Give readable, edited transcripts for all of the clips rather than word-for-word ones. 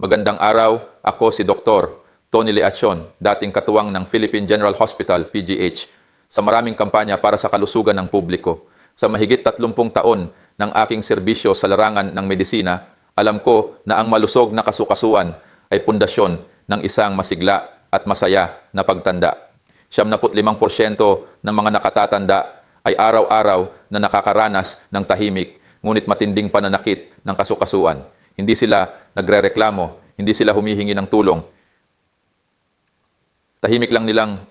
Magandang araw, ako si Dr. Tony Leacion, dating katuwang ng Philippine General Hospital, PGH, sa maraming kampanya para sa kalusugan ng publiko. Sa mahigit 30 taon ng aking serbisyo sa larangan ng medisina, alam ko na ang malusog na kasukasuan ay pundasyon ng isang masigla at masaya na pagtanda. 75% ng mga nakatatanda ay araw-araw na nakakaranas ng tahimik, ngunit matinding pananakit ng kasukasuan. Hindi sila nagrereklamo, hindi sila humihingi ng tulong. Tahimik lang nilang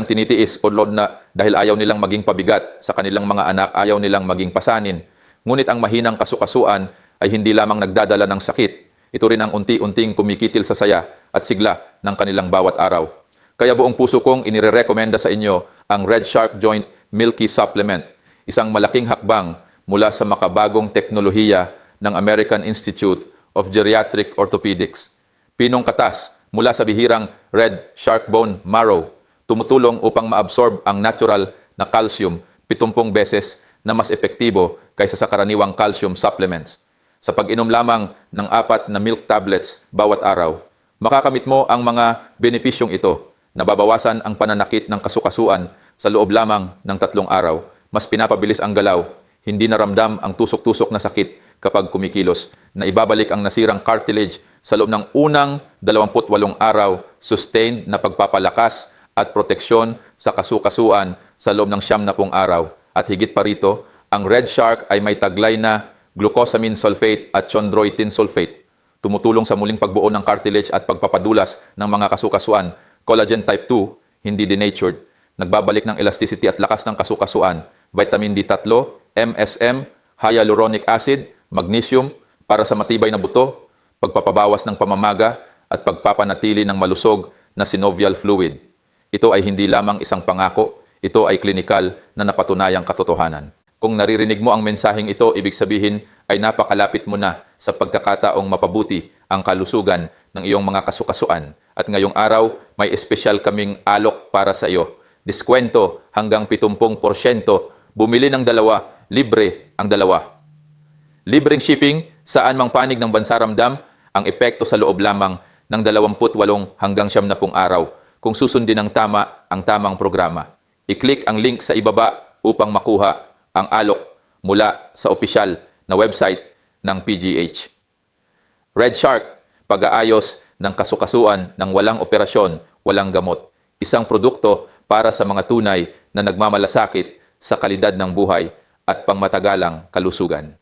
tinitiis o load na dahil ayaw nilang maging pabigat sa kanilang mga anak, ayaw nilang maging pasanin. Ngunit ang mahinang kasukasuan ay hindi lamang nagdadala ng sakit. Ito rin ang unti-unting kumikitil sa saya at sigla ng kanilang bawat araw. Kaya buong puso kong inirerekomenda sa inyo ang Red Shark Joint Milky Supplement, isang malaking hakbang mula sa makabagong teknolohiya ng American Institute of Geriatric Orthopedics. Pinong katas mula sa bihirang red shark bone marrow, tumutulong upang maabsorb ang natural na calcium 70 beses na mas epektibo kaysa sa karaniwang calcium supplements. Sa pag-inom lamang ng 4 na milk tablets bawat araw, makakamit mo ang mga benepisyong ito. Nababawasan ang pananakit ng kasukasuan sa loob lamang ng 3 araw. Mas pinapabilis ang galaw, hindi naramdam ang tusok-tusok na sakit kapag kumikilos, na ibabalik ang nasirang cartilage sa loob ng unang 28 araw, sustained na pagpapalakas at proteksyon sa kasukasuan sa loob ng 90 araw. At higit pa rito, ang Red Shark ay may taglay na glucosamine sulfate at chondroitin sulfate. Tumutulong sa muling pagbuo ng cartilage at pagpapadulas ng mga kasukasuan. Collagen type 2, hindi denatured. Nagbabalik ng elasticity at lakas ng kasukasuan. Vitamin D3, MSM, hyaluronic acid, magnesium para sa matibay na buto, pagpapabawas ng pamamaga at pagpapanatili ng malusog na synovial fluid. Ito ay hindi lamang isang pangako, ito ay klinikal na napatunayang katotohanan. Kung naririnig mo ang mensaheng ito, ibig sabihin ay napakalapit mo na sa pagkakataong mapabuti ang kalusugan ng iyong mga kasukasuan. At ngayong araw, may espesyal kaming alok para sa iyo. Diskwento hanggang 70%. Bumili ng dalawa, libre ang dalawa. Libreng shipping, saan mang panig ng bansa ramdam, ang epekto sa loob lamang ng 28 hanggang 90 araw kung susundin ng tama ang tamang programa. I-click ang link sa ibaba upang makuha ang alok mula sa opisyal na website ng PGH. Red Shark, pag-aayos ng kasukasuan ng walang operasyon, walang gamot. Isang produkto para sa mga tunay na nagmamalasakit sa kalidad ng buhay at pangmatagalang kalusugan.